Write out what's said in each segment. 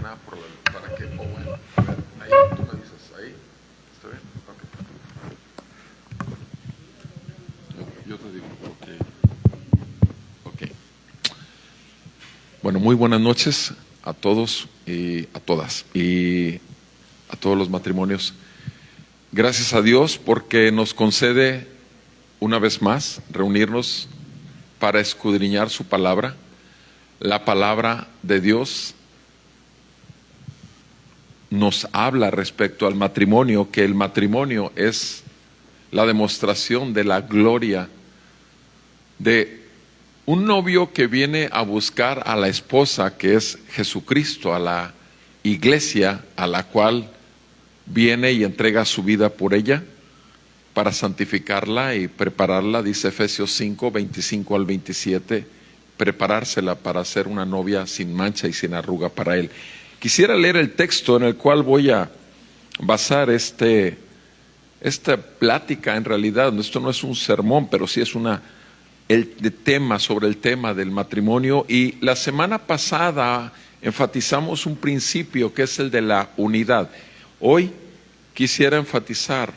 semana para que, bueno, a ver, ahí tú me dices, ahí, ¿está bien? Ok. Yo te digo, ok. Bueno, muy buenas noches a todos y a todas y a todos los matrimonios. Gracias a Dios porque nos concede una vez más reunirnos para escudriñar su palabra. La palabra de Dios nos habla respecto al matrimonio, que el matrimonio es la demostración de la gloria de un novio que viene a buscar a la esposa, que es Jesucristo, a la iglesia a la cual viene y entrega su vida por ella para santificarla y prepararla, dice Efesios 5, 25 al 27, preparársela para ser una novia sin mancha y sin arruga para él. Quisiera leer el texto en el cual voy a basar esta plática. En realidad, esto no es un sermón, pero sí es el tema sobre el tema del matrimonio. Y la semana pasada enfatizamos un principio que es el de la unidad. Hoy quisiera enfatizar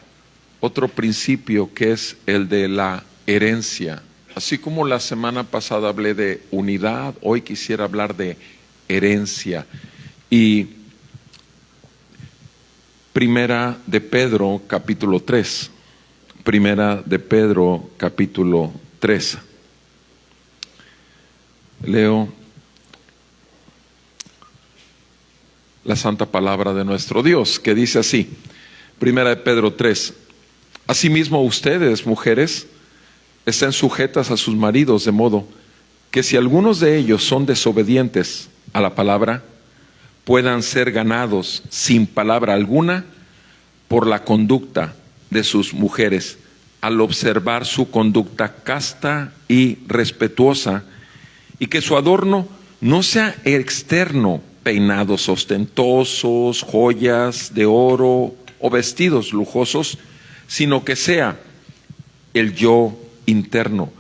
otro principio que es el de la herencia. Así como la semana pasada hablé de unidad, hoy quisiera hablar de herencia. Y Primera de Pedro capítulo 3. Primera de Pedro capítulo 3. Leo la santa palabra de nuestro Dios, que dice así. Primera de Pedro 3. Asimismo ustedes, mujeres, estén sujetas a sus maridos, de modo que si algunos de ellos son desobedientes a la palabra, puedan ser ganados sin palabra alguna por la conducta de sus mujeres, al observar su conducta casta y respetuosa, y que su adorno no sea externo, peinados ostentosos, joyas de oro o vestidos lujosos, sino que sea el yo interno,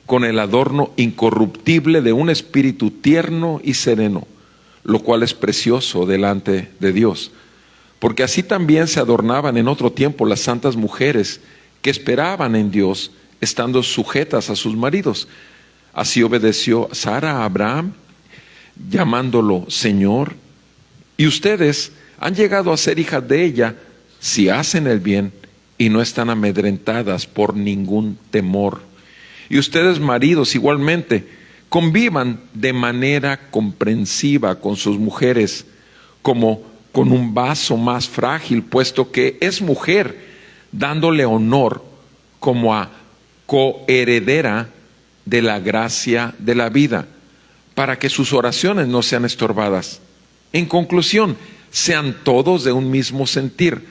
con el adorno incorruptible de un espíritu tierno y sereno, lo cual es precioso delante de Dios. Porque así también se adornaban en otro tiempo las santas mujeres que esperaban en Dios, estando sujetas a sus maridos. Así obedeció Sara a Abraham, llamándolo Señor. Y ustedes han llegado a ser hijas de ella si hacen el bien y no están amedrentadas por ningún temor. Y ustedes, maridos, igualmente, convivan de manera comprensiva con sus mujeres, como con un vaso más frágil, puesto que es mujer, dándole honor como a coheredera de la gracia de la vida, para que sus oraciones no sean estorbadas. En conclusión, sean todos de un mismo sentir,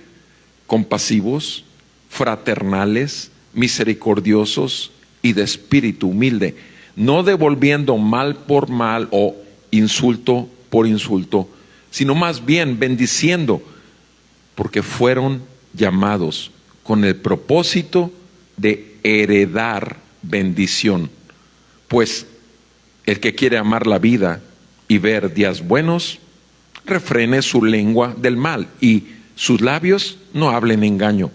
compasivos, fraternales, misericordiosos y de espíritu humilde, no devolviendo mal por mal o insulto por insulto, sino más bien bendiciendo, porque fueron llamados con el propósito de heredar bendición. Pues el que quiere amar la vida y ver días buenos, refrene su lengua del mal y sus labios no hablen engaño.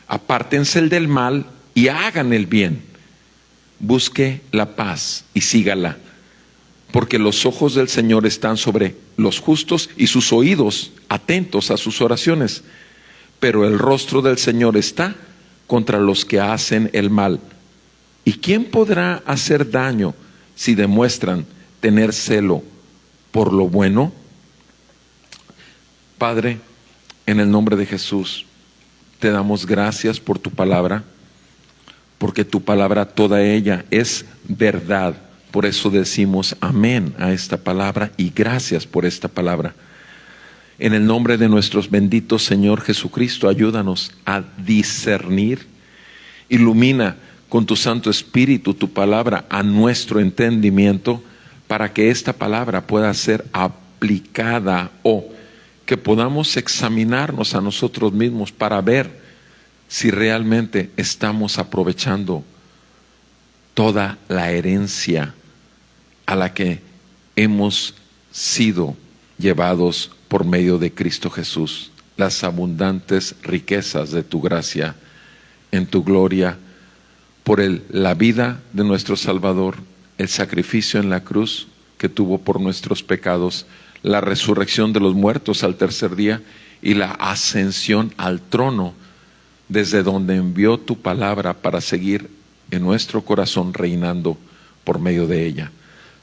Apártense del mal y hagan el bien. Busque la paz y sígala, porque los ojos del Señor están sobre los justos y sus oídos atentos a sus oraciones. Pero el rostro del Señor está contra los que hacen el mal. ¿Y quién podrá hacer daño si demuestran tener celo por lo bueno? Padre, en el nombre de Jesús, te damos gracias por tu palabra, porque tu palabra toda ella es verdad. Por eso decimos amén a esta palabra y gracias por esta palabra. En el nombre de nuestro bendito Señor Jesucristo, ayúdanos a discernir. Ilumina con tu Santo Espíritu tu palabra a nuestro entendimiento, para que esta palabra pueda ser aplicada, o que podamos examinarnos a nosotros mismos para ver si realmente estamos aprovechando toda la herencia a la que hemos sido llevados por medio de Cristo Jesús las abundantes riquezas de tu gracia en tu gloria por la vida de nuestro Salvador, el sacrificio en la cruz que tuvo por nuestros pecados, la resurrección de los muertos al tercer día y la ascensión al trono, desde donde envió tu palabra para seguir en nuestro corazón reinando por medio de ella.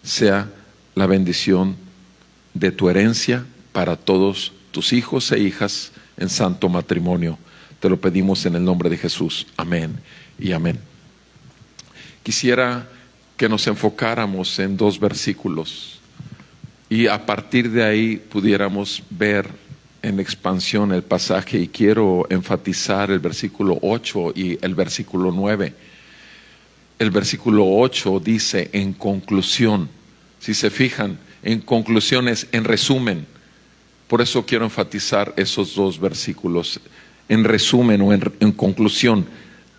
Sea la bendición de tu herencia para todos tus hijos e hijas en santo matrimonio. Te lo pedimos en el nombre de Jesús. Amén y amén. Quisiera que nos enfocáramos en 2 versículos y a partir de ahí pudiéramos ver en expansión el pasaje, y quiero enfatizar el versículo 8 y el versículo 9. El versículo 8 dice en conclusión. Si se fijan, en conclusiones, en resumen. Por eso quiero enfatizar esos 2 versículos. En resumen o en conclusión,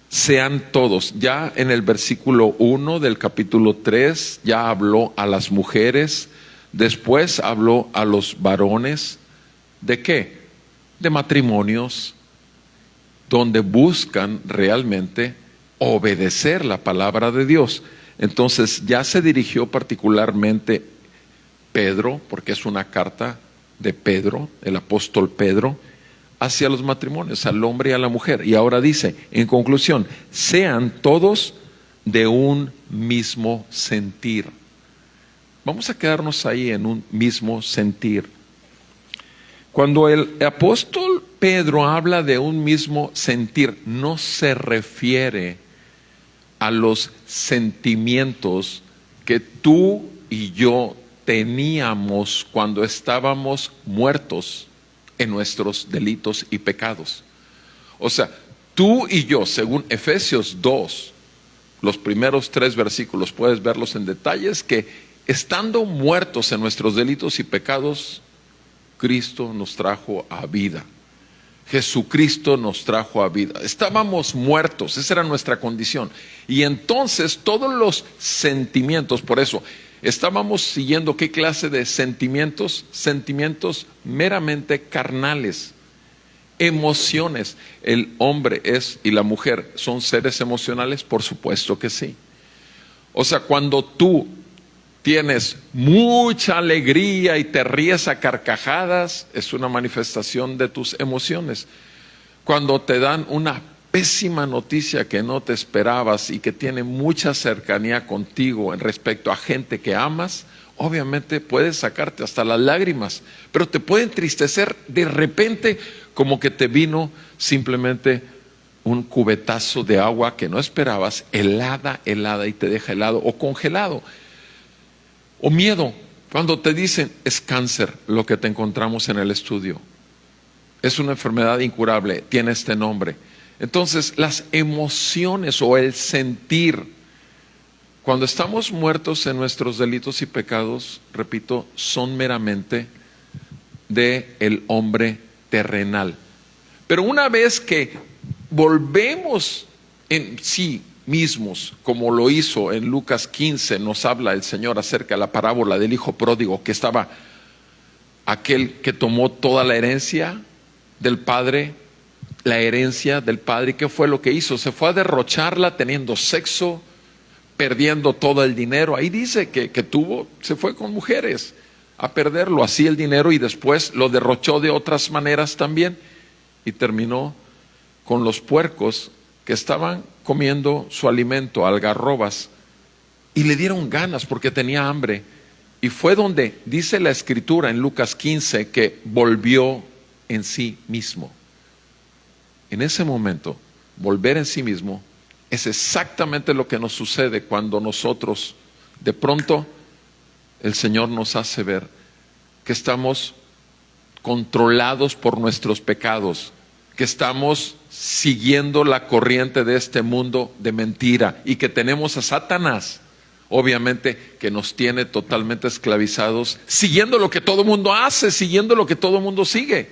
sean todos. Ya en el versículo 1 del capítulo 3 ya habló a las mujeres, después habló a los varones. ¿De qué? De matrimonios donde buscan realmente obedecer la palabra de Dios. Entonces ya se dirigió particularmente Pedro, porque es una carta de Pedro, el apóstol Pedro, hacia los matrimonios, al hombre y a la mujer. Y ahora dice, en conclusión, sean todos de un mismo sentir. Vamos a quedarnos ahí en un mismo sentir. Cuando el apóstol Pedro habla de un mismo sentir, no se refiere a los sentimientos que tú y yo teníamos cuando estábamos muertos en nuestros delitos y pecados. O sea, tú y yo, según Efesios 2, los primeros 3 versículos, puedes verlos en detalles, que estando muertos en nuestros delitos y pecados, Cristo nos trajo a vida. Jesucristo nos trajo a vida. Estábamos muertos, esa era nuestra condición. Y entonces todos los sentimientos, por eso, estábamos siguiendo ¿qué clase de sentimientos? Sentimientos meramente carnales, emociones. ¿El hombre y la mujer son seres emocionales? Por supuesto que sí. O sea, cuando tú tienes mucha alegría y te ríes a carcajadas, es una manifestación de tus emociones. Cuando te dan una pésima noticia que no te esperabas y que tiene mucha cercanía contigo en respecto a gente que amas, obviamente puede sacarte hasta las lágrimas, pero te puede entristecer de repente, como que te vino simplemente un cubetazo de agua que no esperabas, helada y te deja helado o congelado. O miedo, cuando te dicen es cáncer lo que te encontramos en el estudio, es una enfermedad incurable, tiene este nombre. Entonces las emociones o el sentir, cuando estamos muertos en nuestros delitos y pecados, repito, son meramente del hombre terrenal. Pero una vez que volvemos en sí mismos, como lo hizo en Lucas 15, nos habla el Señor acerca de la parábola del hijo pródigo, que estaba aquel que tomó toda la herencia del padre, ¿qué fue lo que hizo? Se fue a derrocharla teniendo sexo, perdiendo todo el dinero. Ahí dice que se fue con mujeres a perderlo, así el dinero, y después lo derrochó de otras maneras también, y terminó con los puercos que estaban comiendo su alimento, algarrobas, y le dieron ganas porque tenía hambre. Y fue donde dice la escritura en Lucas 15 que volvió en sí mismo. En ese momento, volver en sí mismo es exactamente lo que nos sucede cuando nosotros, de pronto, el Señor nos hace ver que estamos controlados por nuestros pecados, que estamos siguiendo la corriente de este mundo de mentira y que tenemos a Satanás, obviamente, que nos tiene totalmente esclavizados, siguiendo lo que todo mundo hace, siguiendo lo que todo mundo sigue.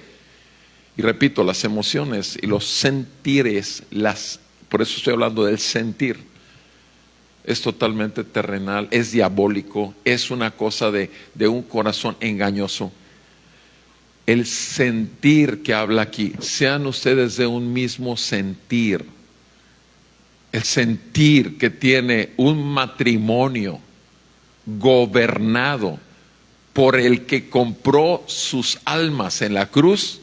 Y repito, las emociones y los sentires, por eso estoy hablando del sentir, es totalmente terrenal, es diabólico, es una cosa de un corazón engañoso. El sentir que habla aquí, sean ustedes de un mismo sentir. El sentir que tiene un matrimonio gobernado por el que compró sus almas en la cruz,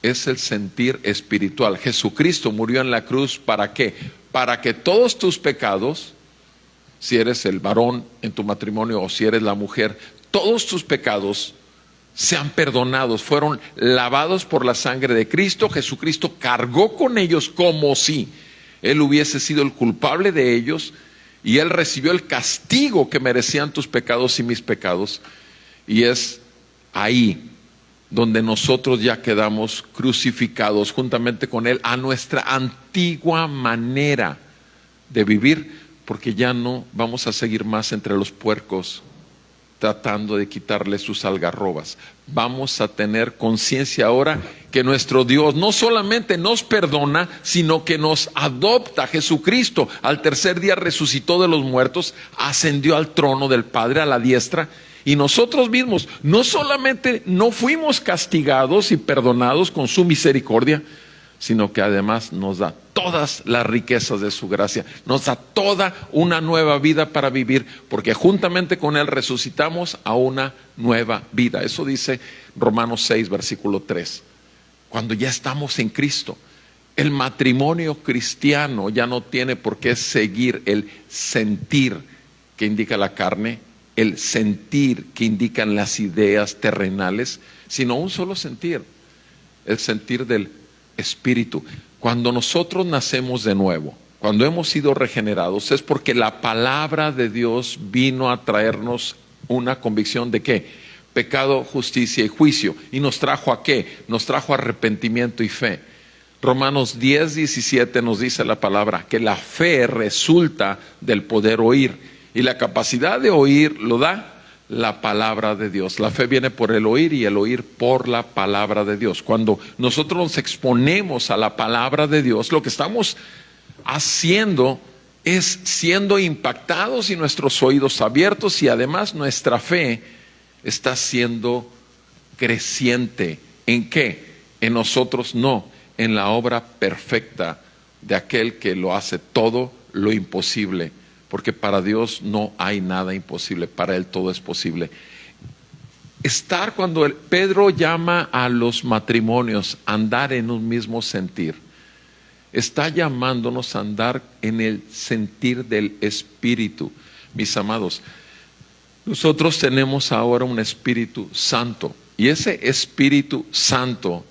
es el sentir espiritual. Jesucristo murió en la cruz, ¿para qué? Para que todos tus pecados, si eres el varón en tu matrimonio o si eres la mujer, todos tus pecados sean perdonados, fueron lavados por la sangre de Cristo. Jesucristo cargó con ellos como si Él hubiese sido el culpable de ellos, y Él recibió el castigo que merecían tus pecados y mis pecados. Y es ahí donde nosotros ya quedamos crucificados juntamente con Él a nuestra antigua manera de vivir, porque ya no vamos a seguir más entre los puercos tratando de quitarle sus algarrobas. Vamos a tener conciencia ahora que nuestro Dios no solamente nos perdona, sino que nos adopta. Jesucristo al tercer día resucitó de los muertos, ascendió al trono del Padre a la diestra, y nosotros mismos no solamente no fuimos castigados y perdonados con su misericordia, sino que además nos da todas las riquezas de su gracia, nos da toda una nueva vida para vivir, porque juntamente con Él resucitamos a una nueva vida. Eso dice Romanos 6, versículo 3. Cuando ya estamos en Cristo, el matrimonio cristiano ya no tiene por qué seguir el sentir que indica la carne, el sentir que indican las ideas terrenales, sino un solo sentir, el sentir del Espíritu. Cuando nosotros nacemos de nuevo, cuando hemos sido regenerados, es porque la palabra de Dios vino a traernos una convicción de ¿qué? Pecado, justicia y juicio. ¿Y nos trajo a qué? Nos trajo arrepentimiento y fe. Romanos 10, 17 nos dice la palabra que la fe resulta del poder oír, y la capacidad de oír lo da la palabra de Dios. La fe viene por el oír y el oír por la palabra de Dios. Cuando nosotros nos exponemos a la palabra de Dios, lo que estamos haciendo es siendo impactados y nuestros oídos abiertos, y además nuestra fe está siendo creciente. ¿En qué? En nosotros no, en la obra perfecta de aquel que lo hace todo lo imposible. Porque para Dios no hay nada imposible, para Él todo es posible. Cuando Pedro llama a los matrimonios a andar en un mismo sentir, está llamándonos a andar en el sentir del Espíritu. Mis amados, nosotros tenemos ahora un Espíritu Santo, y ese Espíritu Santo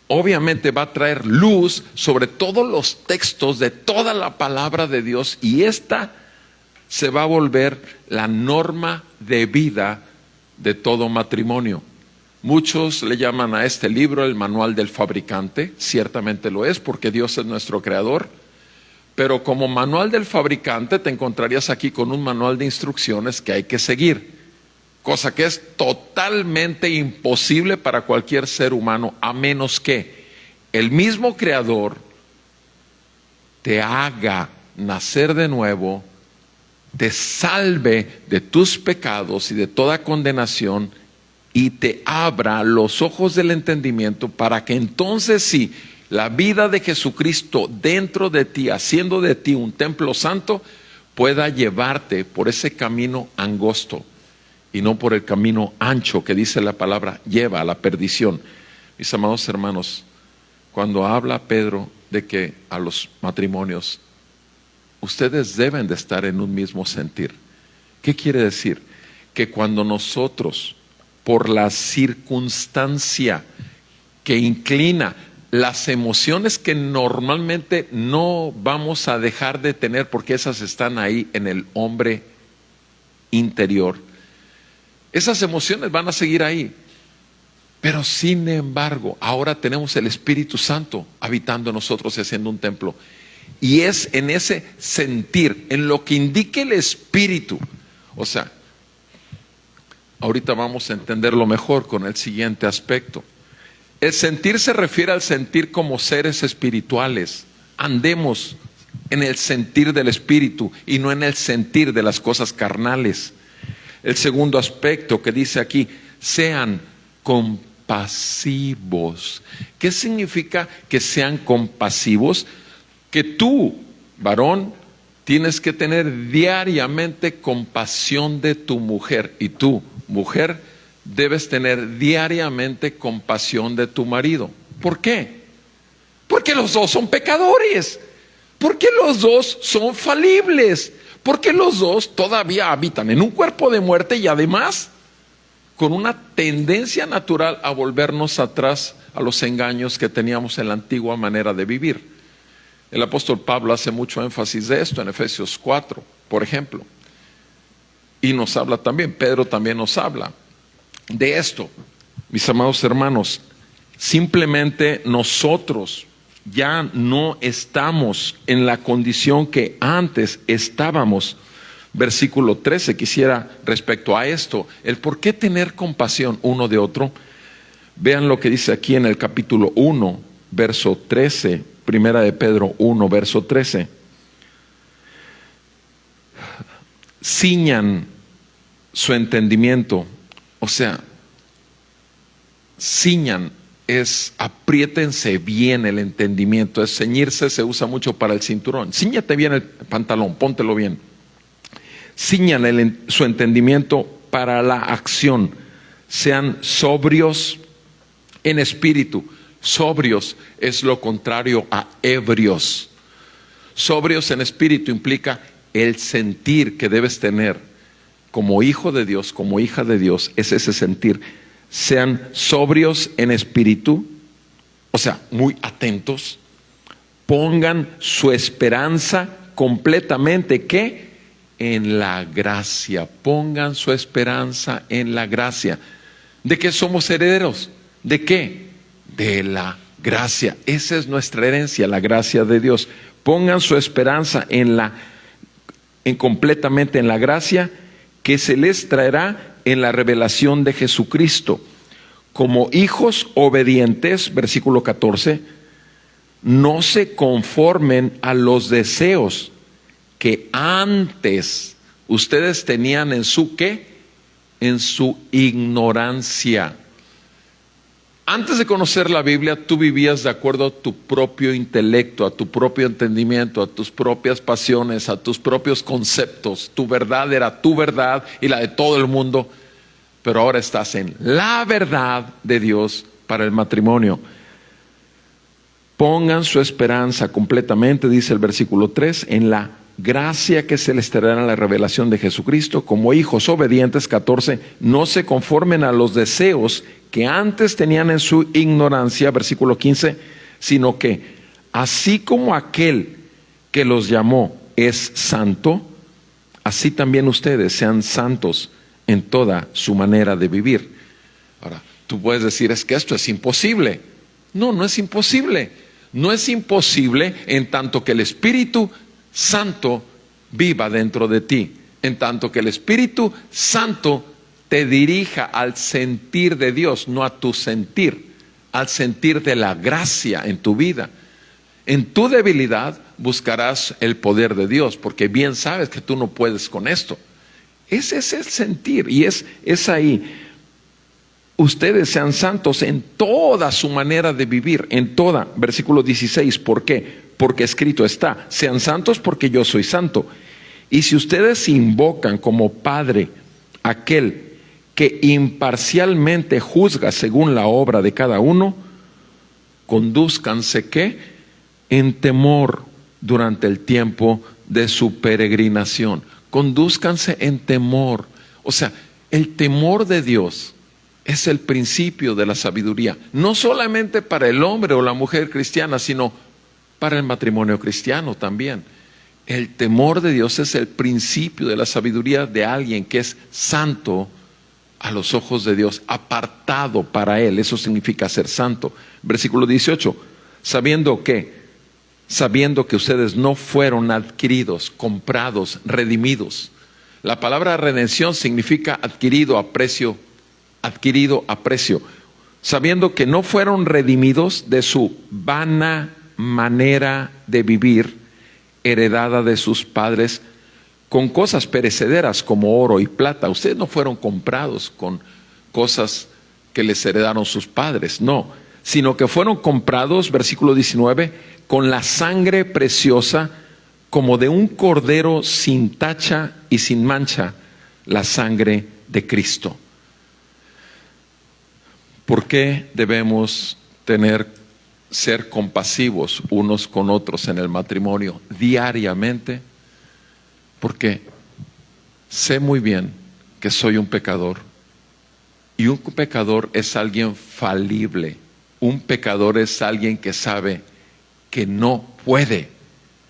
obviamente va a traer luz sobre todos los textos de toda la palabra de Dios, y esta se va a volver la norma de vida de todo matrimonio. Muchos le llaman a este libro el manual del fabricante. Ciertamente lo es, porque Dios es nuestro creador. Pero como manual del fabricante te encontrarías aquí con un manual de instrucciones que hay que seguir, cosa que es totalmente imposible para cualquier ser humano, a menos que el mismo creador te haga nacer de nuevo, te salve de tus pecados y de toda condenación, y te abra los ojos del entendimiento para que entonces sí, la vida de Jesucristo dentro de ti, haciendo de ti un templo santo, pueda llevarte por ese camino angosto y no por el camino ancho que dice la palabra lleva a la perdición. Mis amados hermanos, cuando habla Pedro de que a los matrimonios ustedes deben de estar en un mismo sentir, ¿qué quiere decir? Que cuando nosotros, por la circunstancia que inclina las emociones que normalmente no vamos a dejar de tener, porque esas están ahí en el hombre interior, esas emociones van a seguir ahí, pero sin embargo ahora tenemos el Espíritu Santo habitando en nosotros y haciendo un templo. Y es en ese sentir, en lo que indique el Espíritu. O sea, ahorita vamos a entenderlo mejor con el siguiente aspecto. El sentir se refiere al sentir como seres espirituales. Andemos en el sentir del Espíritu y no en el sentir de las cosas carnales. El segundo aspecto que dice aquí, sean compasivos. ¿Qué significa que sean compasivos? Que tú, varón, tienes que tener diariamente compasión de tu mujer. Y tú, mujer, debes tener diariamente compasión de tu marido. ¿Por qué? Porque los dos son pecadores. Porque los dos son falibles. Porque los dos todavía habitan en un cuerpo de muerte y además con una tendencia natural a volvernos atrás a los engaños que teníamos en la antigua manera de vivir. El apóstol Pablo hace mucho énfasis de esto en Efesios 4, por ejemplo. Y nos habla también, Pedro también nos habla de esto. Mis amados hermanos, simplemente nosotros ya no estamos en la condición que antes estábamos. Versículo 13, quisiera respecto a esto, el por qué tener compasión uno de otro. Vean lo que dice aquí en el capítulo 1, verso 13, primera de Pedro 1, verso 13. Ciñan su entendimiento, o sea, ciñan es apriétense bien el entendimiento, es ceñirse, se usa mucho para el cinturón. Cíñate bien el pantalón, póntelo bien. Ciñan su entendimiento para la acción. Sean sobrios en espíritu. Sobrios es lo contrario a ebrios. Sobrios en espíritu implica el sentir que debes tener como hijo de Dios, como hija de Dios, es ese sentir. Sean sobrios en espíritu, o sea, muy atentos. Pongan su esperanza completamente, ¿qué? En la gracia. Pongan su esperanza en la gracia. ¿De qué somos herederos? ¿De qué? De la gracia. Esa es nuestra herencia, la gracia de Dios. Pongan su esperanza completamente en la gracia que se les traerá en la revelación de Jesucristo. Como hijos obedientes, versículo 14, no se conformen a los deseos que antes ustedes tenían en su ¿qué? En su ignorancia. Antes de conocer la Biblia, tú vivías de acuerdo a tu propio intelecto, a tu propio entendimiento, a tus propias pasiones, a tus propios conceptos. Tu verdad era tu verdad y la de todo el mundo. Pero ahora estás en la verdad de Dios para el matrimonio. Pongan su esperanza completamente, dice el versículo 3, en la gracia que se les traerá en la revelación de Jesucristo. Como hijos obedientes, 14, no se conformen a los deseos que antes tenían en su ignorancia, versículo 15, sino que así como aquel que los llamó es santo, así también ustedes sean santos en toda su manera de vivir. Ahora, tú puedes decir, es que esto es imposible. No, no es imposible. No es imposible en tanto que el Espíritu Santo viva dentro de ti, en tanto que el Espíritu Santo te dirija al sentir de Dios, no a tu sentir, al sentir de la gracia en tu vida. En tu debilidad buscarás el poder de Dios, porque bien sabes que tú no puedes con esto. Ese es el sentir y es ahí. Ustedes sean santos en toda su manera de vivir, en toda. Versículo 16, ¿por qué? Porque escrito está, sean santos porque yo soy santo. Y si ustedes invocan como Padre aquel que imparcialmente juzga según la obra de cada uno, condúzcanse ¿qué? En temor durante el tiempo de su peregrinación. Condúzcanse en temor. O sea, el temor de Dios es el principio de la sabiduría. No solamente para el hombre o la mujer cristiana, sino para el matrimonio cristiano también. El temor de Dios es el principio de la sabiduría de alguien que es santo a los ojos de Dios, apartado para Él. Eso significa ser santo. Versículo 18, sabiendo que ustedes no fueron adquiridos, comprados, redimidos. La palabra redención significa adquirido a precio, sabiendo que no fueron redimidos de su vana manera de vivir, heredada de sus padres, con cosas perecederas como oro y plata. Ustedes no fueron comprados con cosas que les heredaron sus padres, no, sino que fueron comprados, versículo 19, con la sangre preciosa como de un cordero sin tacha y sin mancha, la sangre de Cristo. ¿Por qué debemos ser compasivos unos con otros en el matrimonio diariamente? Porque sé muy bien que soy un pecador, y un pecador es alguien falible. Un pecador es alguien que sabe que no puede,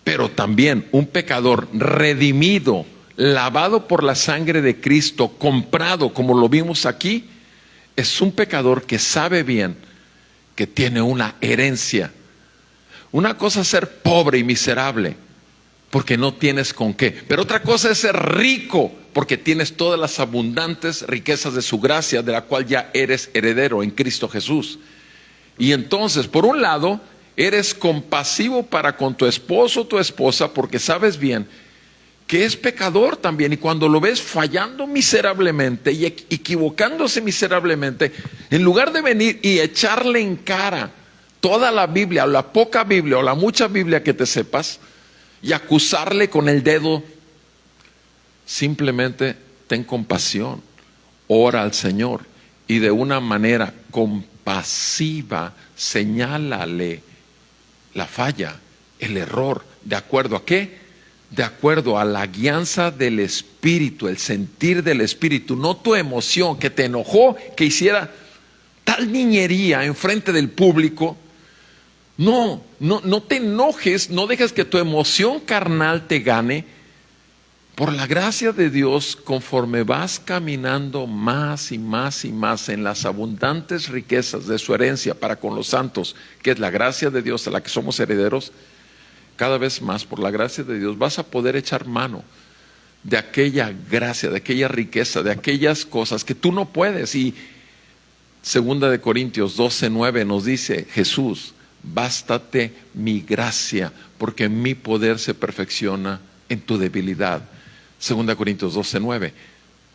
pero también un pecador redimido, lavado por la sangre de Cristo, comprado, como lo vimos aquí, es un pecador que sabe bien que tiene una herencia. Una cosa es ser pobre y miserable, porque no tienes con qué. Pero otra cosa es ser rico, porque tienes todas las abundantes riquezas de su gracia, de la cual ya eres heredero en Cristo Jesús. Y entonces, por un lado, eres compasivo para con tu esposo o tu esposa, porque sabes bien que es pecador también. Y cuando lo ves fallando miserablemente y equivocándose miserablemente, en lugar de venir y echarle en cara toda la Biblia, o la poca Biblia, o la mucha Biblia que te sepas, y acusarle con el dedo, simplemente ten compasión, ora al Señor y de una manera compasiva señálale la falla, el error. ¿De acuerdo a qué? De acuerdo a la guianza del Espíritu, el sentir del Espíritu, no tu emoción que te enojó, que hiciera tal niñería enfrente del público. No te enojes, no dejes que tu emoción carnal te gane. Por la gracia de Dios, conforme vas caminando más y más y más en las abundantes riquezas de su herencia para con los santos, que es la gracia de Dios a la que somos herederos, cada vez más por la gracia de Dios vas a poder echar mano de aquella gracia, de aquella riqueza, de aquellas cosas que tú no puedes. Y 2 de Corintios 12:9 nos dice Jesús: bástate mi gracia, porque mi poder se perfecciona en tu debilidad. 2 Corintios 12:9.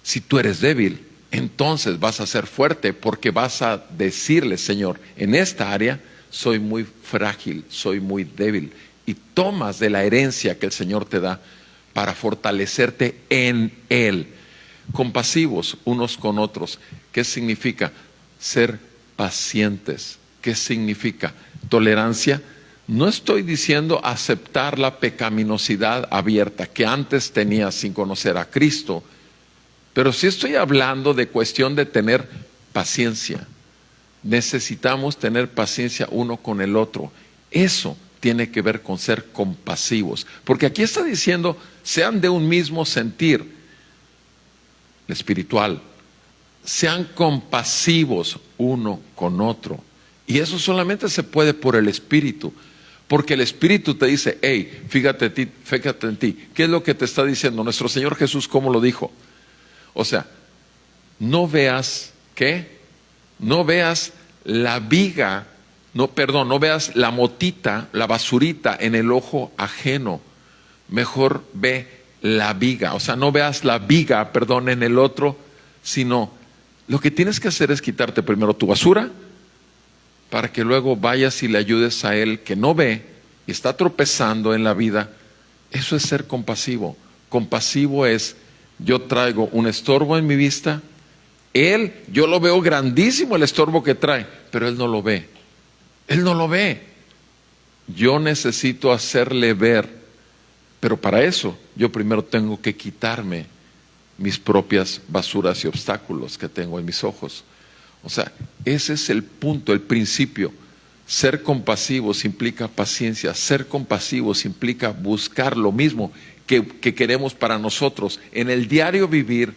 Si tú eres débil, entonces vas a ser fuerte, porque vas a decirle: Señor, en esta área soy muy frágil, soy muy débil. Y tomas de la herencia que el Señor te da para fortalecerte en Él. Compasivos unos con otros. ¿Qué significa? Ser pacientes. ¿Qué significa? Tolerancia. No estoy diciendo aceptar la pecaminosidad abierta que antes tenías sin conocer a Cristo, pero sí estoy hablando de cuestión de tener paciencia. Necesitamos tener paciencia uno con el otro. Eso tiene que ver con ser compasivos, porque aquí está diciendo: sean de un mismo sentir espiritual, sean compasivos uno con otro. Y eso solamente se puede por el Espíritu, porque el Espíritu te dice: hey, fíjate en ti. ¿Qué es lo que te está diciendo? Nuestro Señor Jesús, ¿cómo lo dijo? O sea, no veas, ¿qué? No veas la viga, no veas la motita, la basurita en el ojo ajeno. Mejor ve la viga. O sea, no veas la viga, en el otro, sino lo que tienes que hacer es quitarte primero tu basura, para que luego vayas y le ayudes a él que no ve y está tropezando en la vida. Eso es ser compasivo. Compasivo es: yo traigo un estorbo en mi vista, yo lo veo grandísimo el estorbo que trae, pero él no lo ve. Él no lo ve. Yo necesito hacerle ver, pero para eso yo primero tengo que quitarme mis propias basuras y obstáculos que tengo en mis ojos. O sea, ese es el punto, el principio. Ser compasivos implica paciencia. Ser compasivos implica buscar lo mismo que queremos para nosotros. En el diario vivir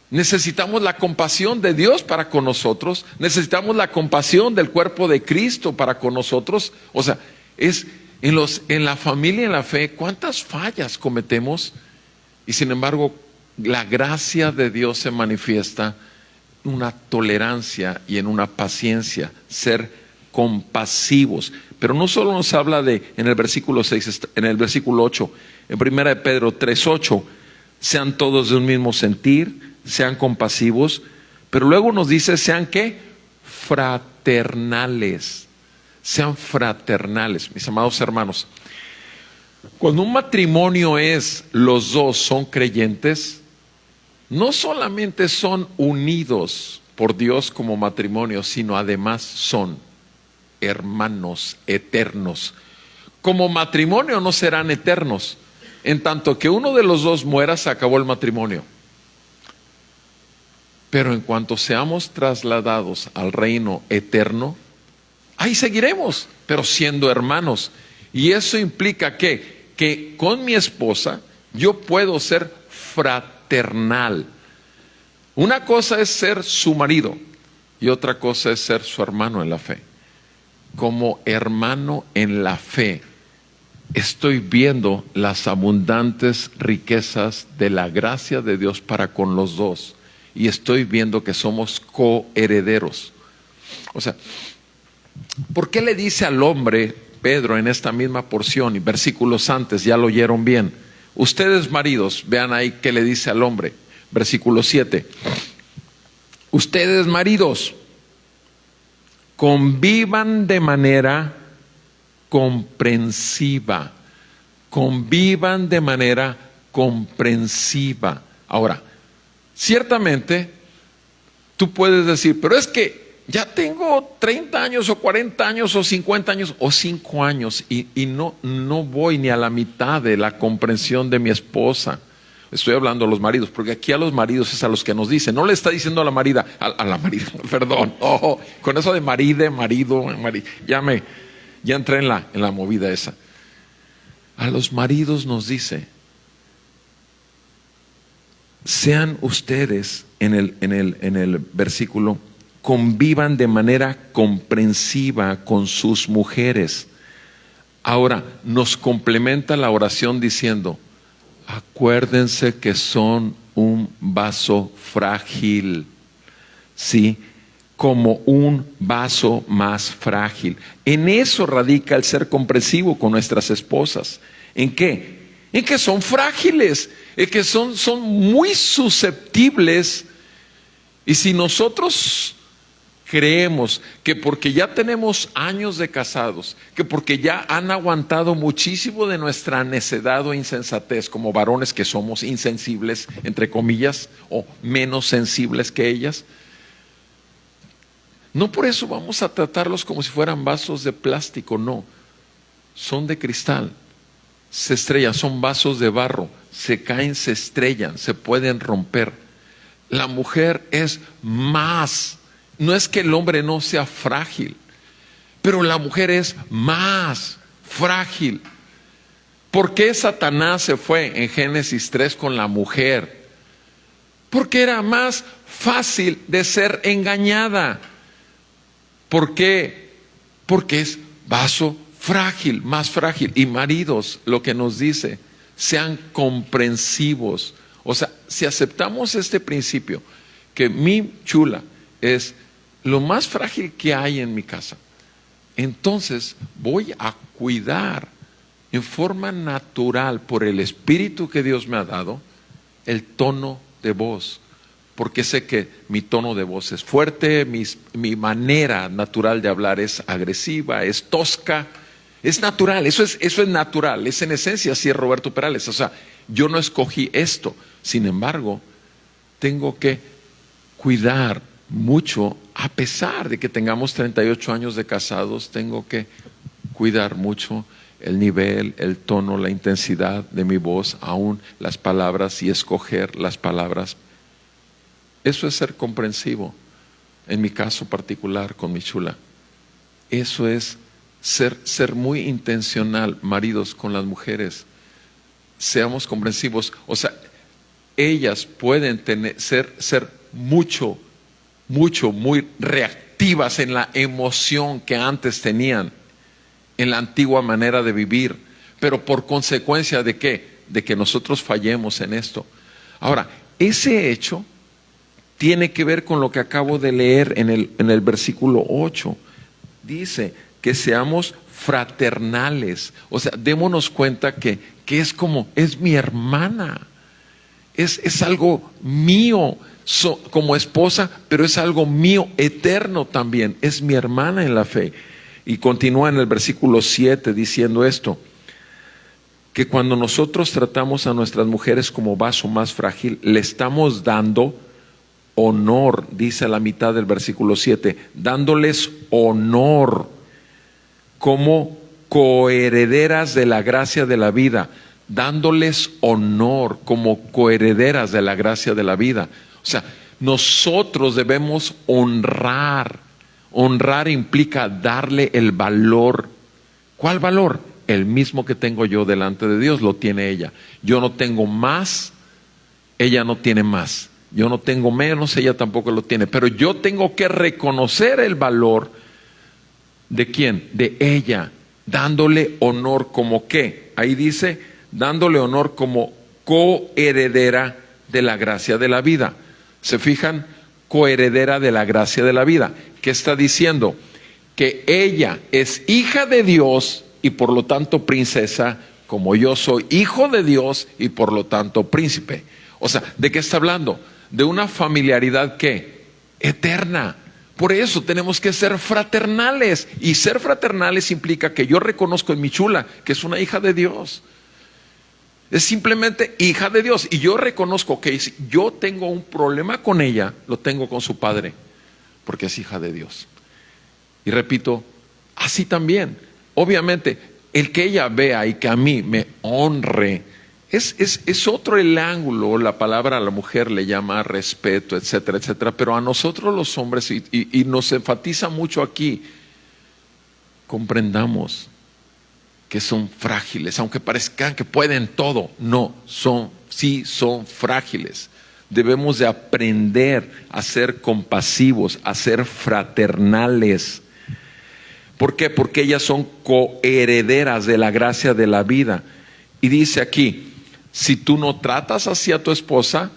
necesitamos la compasión de Dios para con nosotros. Necesitamos la compasión del cuerpo de Cristo para con nosotros. O sea, es en la familia, en la fe, ¿cuántas fallas cometemos? Y sin embargo, la gracia de Dios se manifiesta en una tolerancia y en una paciencia. Ser compasivos. Pero no solo nos habla en el versículo 6, en el versículo 8, en 1 de Pedro 3:8, sean todos de un mismo sentir, sean compasivos, Pero luego nos dice, sean ¿qué? Fraternales. Sean fraternales, mis amados hermanos. Cuando un matrimonio los dos son creyentes, no solamente son unidos por Dios como matrimonio, sino además son hermanos eternos. Como matrimonio no serán eternos. En tanto que uno de los dos muera, se acabó el matrimonio. Pero en cuanto seamos trasladados al reino eterno, ahí seguiremos, pero siendo hermanos. Y eso implica que con mi esposa yo puedo ser fraternal. Una cosa es ser su marido y otra cosa es ser su hermano en la fe. Como hermano en la fe, estoy viendo las abundantes riquezas de la gracia de Dios para con los dos. Y estoy viendo que somos coherederos. O sea, ¿por qué le dice al hombre Pedro en esta misma porción y versículos antes, ya lo oyeron bien? Ustedes maridos, vean ahí qué le dice al hombre. Versículo 7. Ustedes maridos, convivan de manera comprensiva. Convivan de manera comprensiva. Ahora, ciertamente, tú puedes decir, pero es que ya tengo 30 años o 40 años o 50 años o 5 años y no voy ni a la mitad de la comprensión de mi esposa. Estoy hablando a los maridos, porque aquí a los maridos es a los que nos dice. No le está diciendo a la marida, perdón. Con eso de marido, ya entré en la movida esa. A los maridos nos dice, sean ustedes en el versículo, convivan de manera comprensiva con sus mujeres. Ahora nos complementa la oración diciendo, acuérdense que son un vaso frágil, ¿sí? Como un vaso más frágil. En eso radica el ser comprensivo con nuestras esposas. ¿En qué? En que son frágiles, en que son muy susceptibles. Y si nosotros creemos que porque ya tenemos años de casados, que porque ya han aguantado muchísimo de nuestra necedad o insensatez, como varones que somos insensibles, entre comillas, o menos sensibles que ellas, no por eso vamos a tratarlos como si fueran vasos de plástico, no, son de cristal, se estrellan, son vasos de barro, se caen, se estrellan, se pueden romper. La mujer es más. No es que el hombre no sea frágil, pero la mujer es más frágil. ¿Por qué Satanás se fue en Génesis 3 con la mujer? Porque era más fácil de ser engañada. ¿Por qué? Porque es vaso frágil, más frágil. Y maridos, lo que nos dice, sean comprensivos. O sea, si aceptamos este principio, que mi chula es lo más frágil que hay en mi casa, entonces voy a cuidar en forma natural por el espíritu que Dios me ha dado el tono de voz, porque sé que mi tono de voz es fuerte, mi manera natural de hablar es agresiva, es tosca, es natural, eso es natural, es en esencia así es Roberto Perales. O sea, yo no escogí esto, sin embargo, tengo que cuidar mucho, a pesar de que tengamos 38 años de casados, tengo que cuidar mucho el nivel, el tono, la intensidad de mi voz, aún las palabras y escoger las palabras. Eso es ser comprensivo, en mi caso particular con mi chula. Eso es ser muy intencional, maridos, con las mujeres. Seamos comprensivos. O sea, ellas pueden ser muy reactivas en la emoción que antes tenían, en la antigua manera de vivir, pero por consecuencia ¿de qué? De que nosotros fallemos en esto. Ahora, ese hecho tiene que ver con lo que acabo de leer en el versículo 8. Dice que seamos fraternales. O sea, démonos cuenta que es como, es mi hermana. Es algo mío. como esposa, pero es algo mío eterno también. Es mi hermana en la fe. Y continúa en el versículo 7 diciendo esto, que cuando nosotros tratamos a nuestras mujeres como vaso más frágil, le estamos dando honor, dice a la mitad del versículo 7, dándoles honor como coherederas de la gracia de la vida, dándoles honor como coherederas de la gracia de la vida. O sea, nosotros debemos honrar. Honrar implica darle el valor. ¿Cuál valor? El mismo que tengo yo delante de Dios lo tiene ella. Yo no tengo más, ella no tiene más. Yo no tengo menos, ella tampoco lo tiene. Pero yo tengo que reconocer el valor ¿de quién? De ella, dándole honor como qué. Ahí dice, dándole honor como coheredera de la gracia de la vida. ¿Se fijan? Coheredera de la gracia de la vida. ¿Qué está diciendo? Que ella es hija de Dios y por lo tanto princesa, como yo soy hijo de Dios y por lo tanto príncipe. O sea, ¿de qué está hablando? De una familiaridad ¿qué? Eterna. Por eso tenemos que ser fraternales. Y ser fraternales implica que yo reconozco en mi chula que es una hija de Dios. Es simplemente hija de Dios. Y yo reconozco que si yo tengo un problema con ella, lo tengo con su padre, porque es hija de Dios. Y repito, así también. Obviamente, el que ella vea y que a mí me honre, es otro el ángulo. La palabra a la mujer le llama respeto, etcétera, etcétera. Pero a nosotros los hombres, y nos enfatiza mucho aquí, comprendamos que son frágiles, aunque parezcan que pueden todo. No, sí son frágiles. Debemos de aprender a ser compasivos, a ser fraternales. ¿Por qué? Porque ellas son coherederas de la gracia de la vida. Y dice aquí, si tú no tratas así a tu esposa,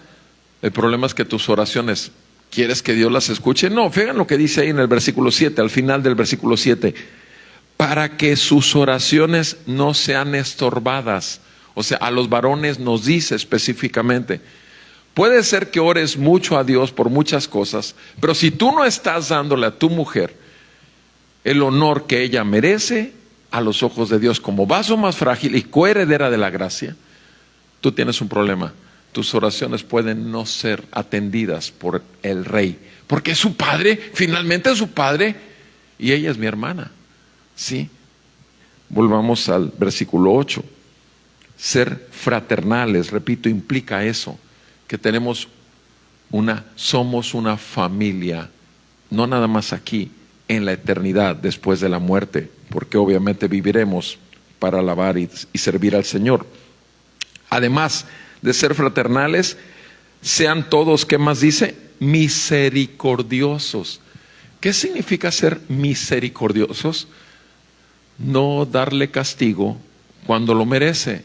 el problema es que tus oraciones, ¿quieres que Dios las escuche? No, fíjense lo que dice ahí en el versículo 7, al final del versículo 7. Para que sus oraciones no sean estorbadas. O sea, a los varones nos dice específicamente, puede ser que ores mucho a Dios por muchas cosas, pero si tú no estás dándole a tu mujer el honor que ella merece a los ojos de Dios como vaso más frágil y coheredera de la gracia, tú tienes un problema. Tus oraciones pueden no ser atendidas por el rey, porque es su padre, finalmente es su padre, y ella es mi hermana. ¿Sí? Volvamos al versículo 8. Ser fraternales, repito, implica eso, que somos una familia, no nada más aquí, en la eternidad después de la muerte, porque obviamente viviremos para alabar y servir al Señor. Además de ser fraternales, sean todos, ¿qué más dice? Misericordiosos. ¿Qué significa ser misericordiosos? No darle castigo cuando lo merece.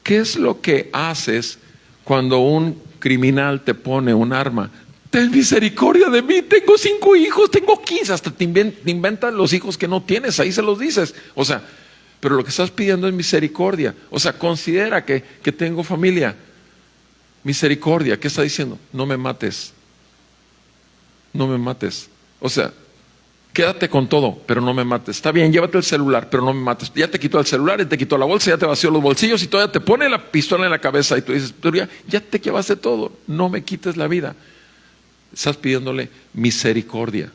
¿Qué es lo que haces cuando un criminal te pone un arma? Ten misericordia de mí, tengo 5 hijos, tengo 15, hasta te inventas los hijos que no tienes, ahí se los dices. O sea, pero lo que estás pidiendo es misericordia. O sea, considera que tengo familia. Misericordia, ¿qué está diciendo? No me mates. No me mates. O sea, quédate con todo, pero no me mates. Está bien, llévate el celular, pero no me mates. Ya te quitó el celular, ya te quitó la bolsa, ya te vació los bolsillos y todavía te pone la pistola en la cabeza y tú dices, pero ya te llevaste todo, no me quites la vida. Estás pidiéndole misericordia.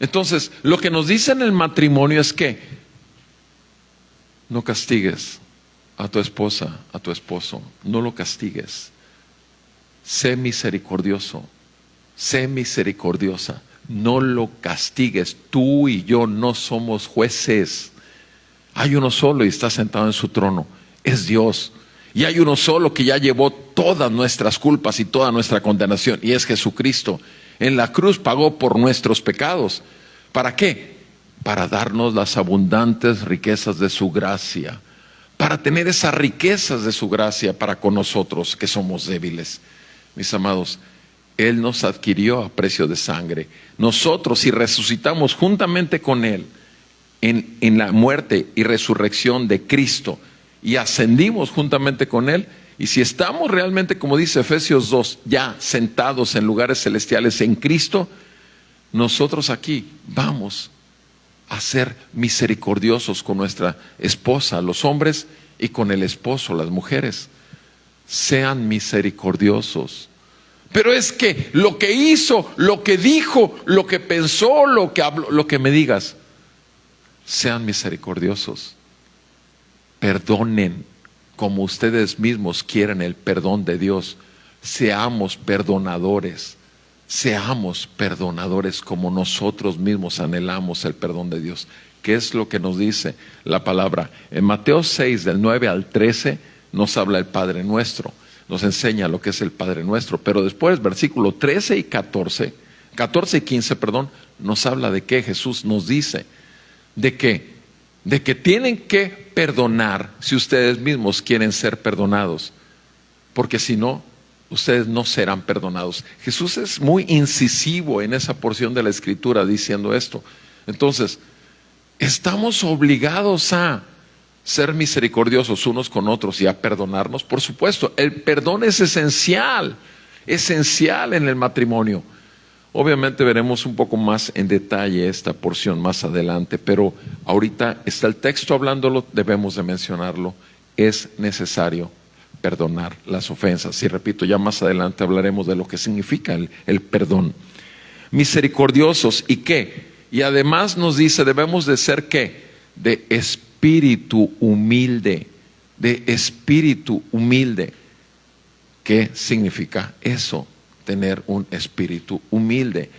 Entonces, lo que nos dice en el matrimonio es que no castigues a tu esposa, a tu esposo, no lo castigues. Sé misericordioso, sé misericordiosa. No lo castigues. Tú y yo no somos jueces. Hay uno solo y está sentado en su trono. Es Dios. Y hay uno solo que ya llevó todas nuestras culpas y toda nuestra condenación. Y es Jesucristo. En la cruz pagó por nuestros pecados. ¿Para qué? Para darnos las abundantes riquezas de su gracia. Para tener esas riquezas de su gracia para con nosotros que somos débiles. Mis amados, Él nos adquirió a precio de sangre. Nosotros, si resucitamos juntamente con Él en la muerte y resurrección de Cristo y ascendimos juntamente con Él, Y si estamos realmente, como dice Efesios 2, ya sentados en lugares celestiales en Cristo, nosotros aquí vamos a ser misericordiosos con nuestra esposa, los hombres, y con el esposo, las mujeres. Sean misericordiosos. Pero es que lo que hizo, lo que dijo, lo que pensó, lo que habló, lo que me digas, sean misericordiosos. Perdonen como ustedes mismos quieren el perdón de Dios. Seamos perdonadores. Seamos perdonadores como nosotros mismos anhelamos el perdón de Dios. ¿Qué es lo que nos dice la palabra? En Mateo 6, del 9 al 13, nos habla el Padre Nuestro. Nos enseña lo que es el Padre Nuestro. Pero después, versículo 13 y 14 y 15, nos habla de que Jesús nos dice de que tienen que perdonar si ustedes mismos quieren ser perdonados. Porque si no, ustedes no serán perdonados. Jesús es muy incisivo en esa porción de la Escritura diciendo esto. Entonces, estamos obligados a ser misericordiosos unos con otros y a perdonarnos. Por supuesto, el perdón es esencial en el matrimonio. Obviamente veremos un poco más en detalle esta porción más adelante, pero ahorita está el texto hablándolo, debemos de mencionarlo. Es necesario perdonar las ofensas. Y repito, ya más adelante hablaremos de lo que significa el perdón. Misericordiosos, ¿y qué? Y además nos dice, debemos de ser ¿qué? De espíritu humilde. De espíritu humilde. ¿Qué significa eso? Tener un espíritu humilde.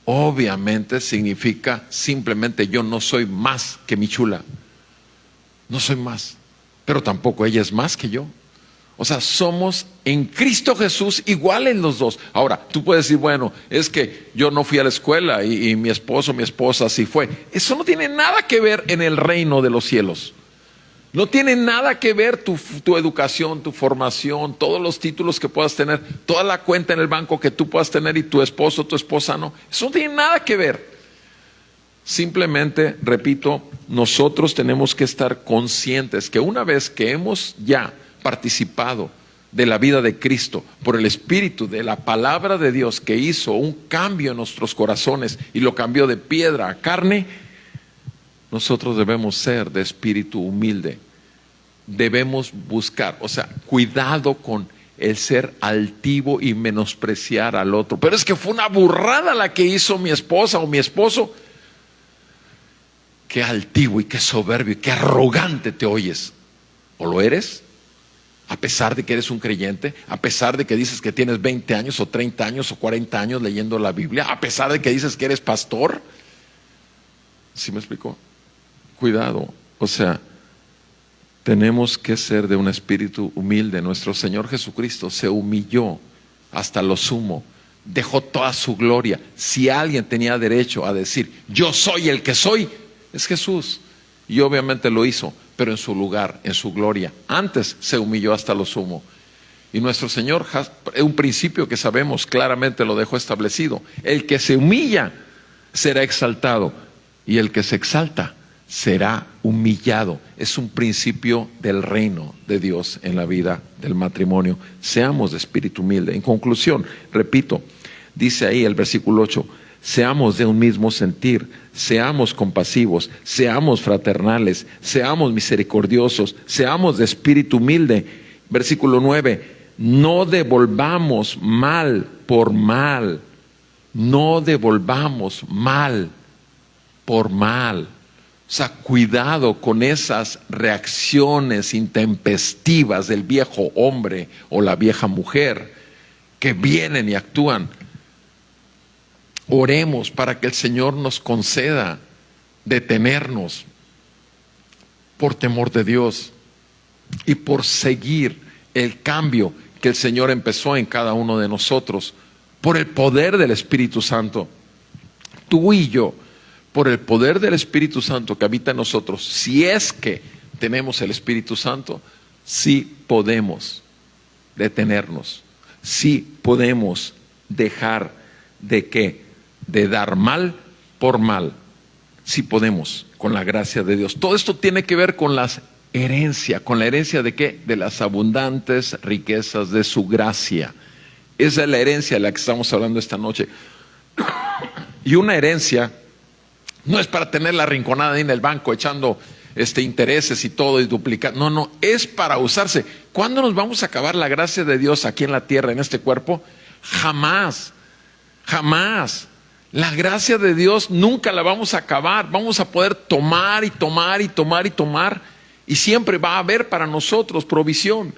Obviamente significa simplemente yo no soy más que mi chula. No soy más. Pero tampoco ella es más que yo. O sea, somos en Cristo Jesús iguales los dos. Ahora, tú puedes decir, bueno, es que yo no fui a la escuela y mi esposo, mi esposa sí fue. Eso no tiene nada que ver en el reino de los cielos. No tiene nada que ver tu educación, tu formación, todos los títulos que puedas tener, toda la cuenta en el banco que tú puedas tener y tu esposo, tu esposa no. Eso no tiene nada que ver. Simplemente, repito, nosotros tenemos que estar conscientes que una vez que hemos ya participado de la vida de Cristo por el Espíritu de la palabra de Dios que hizo un cambio en nuestros corazones y lo cambió de piedra a carne, nosotros debemos ser de espíritu humilde. Debemos buscar, o sea, cuidado con el ser altivo y menospreciar al otro. Pero es que fue una burrada la que hizo mi esposa o mi esposo. Qué altivo y qué soberbio y qué arrogante te oyes. ¿O lo eres? A pesar de que eres un creyente, a pesar de que dices que tienes 20 años o 30 años o 40 años leyendo la Biblia, a pesar de que dices que eres pastor. ¿Sí me explicó? Cuidado, o sea, tenemos que ser de un espíritu humilde. Nuestro Señor Jesucristo se humilló hasta lo sumo, dejó toda su gloria. Si alguien tenía derecho a decir, yo soy el que soy, es Jesús. Y obviamente lo hizo, pero en su lugar, en su gloria. Antes se humilló hasta lo sumo. Y nuestro Señor, un principio que sabemos claramente lo dejó establecido. El que se humilla será exaltado y el que se exalta será humillado. Es un principio del reino de Dios en la vida del matrimonio. Seamos de espíritu humilde. En conclusión, repito, dice ahí el versículo 8, seamos de un mismo sentir, seamos compasivos, seamos fraternales, seamos misericordiosos, seamos de espíritu humilde. Versículo 9, no devolvamos mal por mal, no devolvamos mal por mal. O sea, cuidado con esas reacciones intempestivas del viejo hombre o la vieja mujer que vienen y actúan. Oremos para que el Señor nos conceda detenernos por temor de Dios y por seguir el cambio que el Señor empezó en cada uno de nosotros por el poder del Espíritu Santo. Tú y yo, por el poder del Espíritu Santo que habita en nosotros, si es que tenemos el Espíritu Santo, sí podemos detenernos, sí podemos dejar de dar mal por mal. Sí podemos, con la gracia de Dios. Todo esto tiene que ver con las herencia. ¿Con la herencia de qué? De las abundantes riquezas de su gracia. Esa es la herencia de la que estamos hablando esta noche. Y una herencia no es para tenerla arrinconada ahí en el banco echando intereses y todo y duplicar. No, no, es para usarse. ¿Cuándo nos vamos a acabar la gracia de Dios aquí en la tierra, en este cuerpo? Jamás, jamás. La gracia de Dios nunca la vamos a acabar. Vamos a poder tomar y tomar y tomar y tomar, y siempre va a haber para nosotros provisión.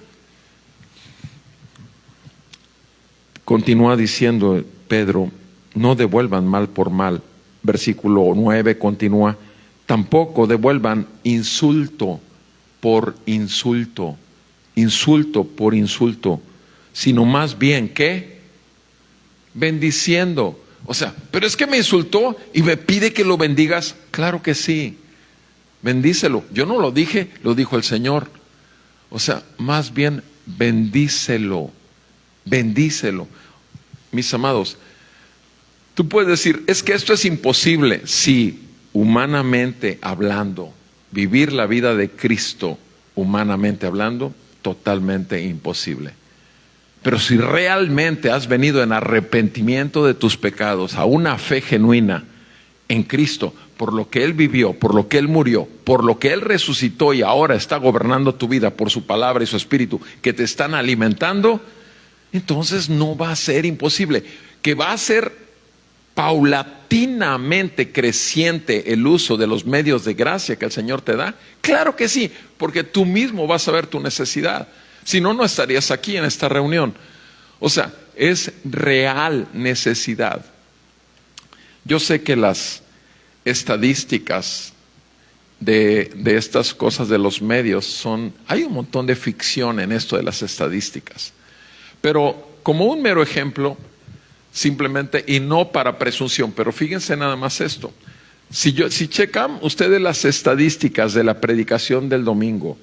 Continúa diciendo Pedro, no devuelvan mal por mal. Versículo 9 continúa, tampoco devuelvan insulto por insulto, insulto por insulto, sino más bien, ¿qué? Bendiciendo. O sea, pero es que me insultó y me pide que lo bendigas. Claro que sí, bendícelo. Yo no lo dije, lo dijo el Señor. O sea, más bien bendícelo, bendícelo. Mis amados, tú puedes decir, es que esto es imposible. Sí, humanamente hablando, vivir la vida de Cristo, humanamente hablando, totalmente imposible. Pero si realmente has venido en arrepentimiento de tus pecados, a una fe genuina en Cristo, por lo que Él vivió, por lo que Él murió, por lo que Él resucitó y ahora está gobernando tu vida por su palabra y su espíritu, que te están alimentando, entonces no va a ser imposible. Que va a ser paulatinamente creciente el uso de los medios de gracia que el Señor te da. Claro que sí, porque tú mismo vas a ver tu necesidad. Si no, no estarías aquí en esta reunión. O sea, es real necesidad. Yo sé que las estadísticas de estas cosas de los medios hay un montón de ficción en esto de las estadísticas. Pero como un mero ejemplo, simplemente, y no para presunción, pero fíjense nada más esto. Si checan ustedes las estadísticas de la predicación del domingo,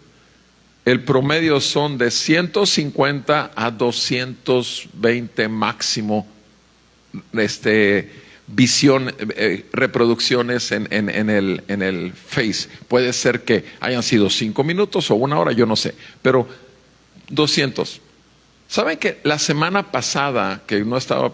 el promedio son de 150 a 220 máximo reproducciones en el Face. Puede ser que hayan sido 5 minutos o 1 hora, yo no sé, pero 200. ¿Saben que la semana pasada, que no estaba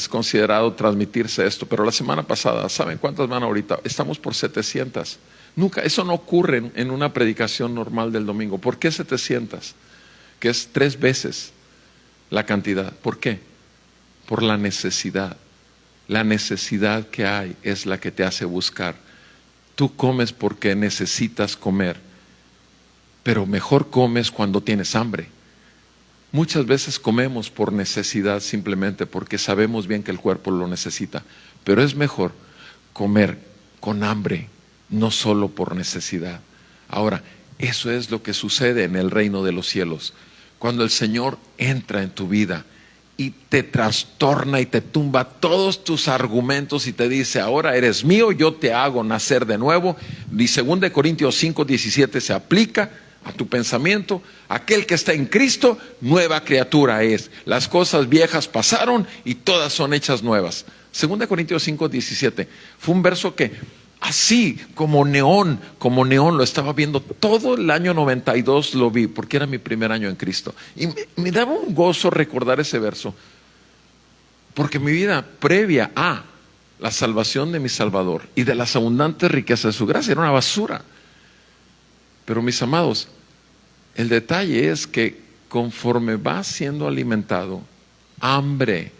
considerado transmitirse esto, pero la semana pasada, ¿saben cuántas van ahorita? Estamos por 700. Nunca, eso no ocurre en una predicación normal del domingo. ¿Por qué 700? Que es 3 veces la cantidad. ¿Por qué? Por la necesidad. La necesidad que hay es la que te hace buscar. Tú comes porque necesitas comer, pero mejor comes cuando tienes hambre. Muchas veces comemos por necesidad, simplemente porque sabemos bien que el cuerpo lo necesita, pero es mejor comer con hambre, no solo por necesidad. Ahora, eso es lo que sucede en el reino de los cielos. Cuando el Señor entra en tu vida y te trastorna y te tumba todos tus argumentos y te dice, ahora eres mío, yo te hago nacer de nuevo. Y 2 Corintios 5:17 se aplica a tu pensamiento. Aquel que está en Cristo, nueva criatura es. Las cosas viejas pasaron y todas son hechas nuevas. 2 Corintios 5:17 fue un verso que así como neón lo estaba viendo todo el año 92, lo vi porque era mi primer año en Cristo y me daba un gozo recordar ese verso, porque mi vida previa a la salvación de mi Salvador y de las abundantes riquezas de su gracia era una basura. Pero mis amados, el detalle es que conforme vas siendo alimentado, hambre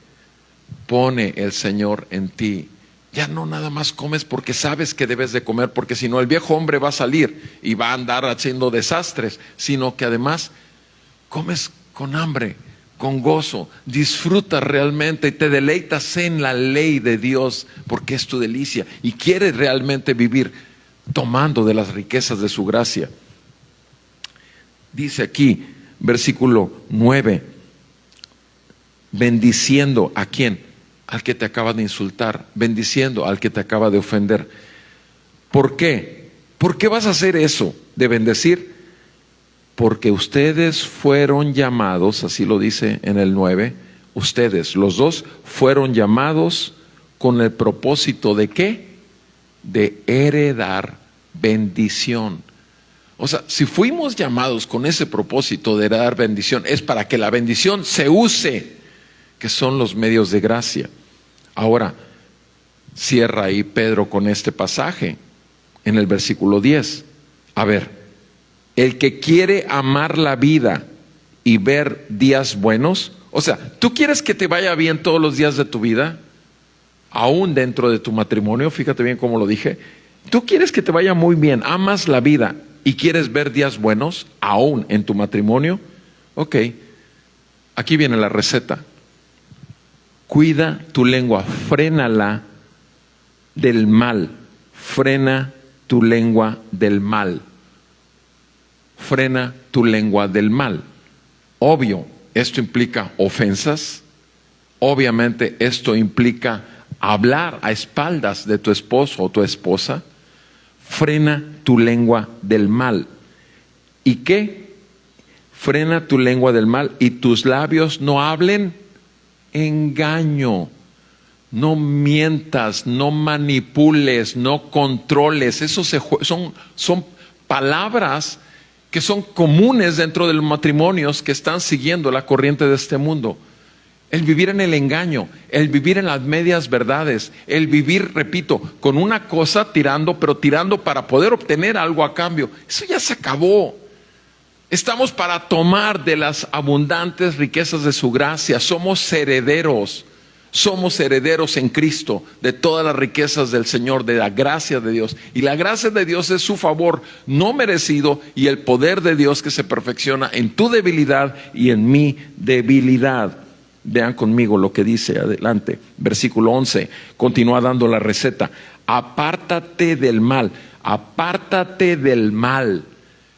pone el Señor en ti. Ya no nada más comes porque sabes que debes de comer, porque si no el viejo hombre va a salir y va a andar haciendo desastres, sino que además comes con hambre, con gozo, disfrutas realmente y te deleitas en la ley de Dios porque es tu delicia y quieres realmente vivir tomando de las riquezas de su gracia. Dice aquí, versículo 9, bendiciendo ¿a quién? Al que te acaba de insultar, bendiciendo al que te acaba de ofender. ¿Por qué? ¿Por qué vas a hacer eso de bendecir? Porque ustedes fueron llamados, así lo dice en el 9, ustedes, los dos, fueron llamados con el propósito de ¿qué? De heredar bendición. O sea, si fuimos llamados con ese propósito de dar bendición, es para que la bendición se use, que son los medios de gracia. Ahora, cierra ahí Pedro con este pasaje, en el versículo 10. A ver, el que quiere amar la vida y ver días buenos, o sea, ¿tú quieres que te vaya bien todos los días de tu vida? Aún dentro de tu matrimonio, fíjate bien cómo lo dije. ¿Tú quieres que te vaya muy bien? ¿Amas la vida y quieres ver días buenos aún en tu matrimonio? Ok, aquí viene la receta. Cuida tu lengua, frénala del mal. Frena tu lengua del mal. Frena tu lengua del mal. Obvio, esto implica ofensas. Obviamente esto implica hablar a espaldas de tu esposo o tu esposa. Frena tu lengua del mal. ¿Y qué? Frena tu lengua del mal y tus labios no hablen engaño. No mientas, no manipules, no controles. Esos son palabras que son comunes dentro de los matrimonios que están siguiendo la corriente de este mundo. El vivir en el engaño, el vivir en las medias verdades, el vivir, repito, con una cosa tirando, pero tirando para poder obtener algo a cambio. Eso ya se acabó. Estamos para tomar de las abundantes riquezas de su gracia. Somos herederos en Cristo de todas las riquezas del Señor, de la gracia de Dios. Y la gracia de Dios es su favor no merecido y el poder de Dios que se perfecciona en tu debilidad y en mi debilidad. Vean conmigo lo que dice adelante, versículo 11, continúa dando la receta. Apártate del mal, apártate del mal.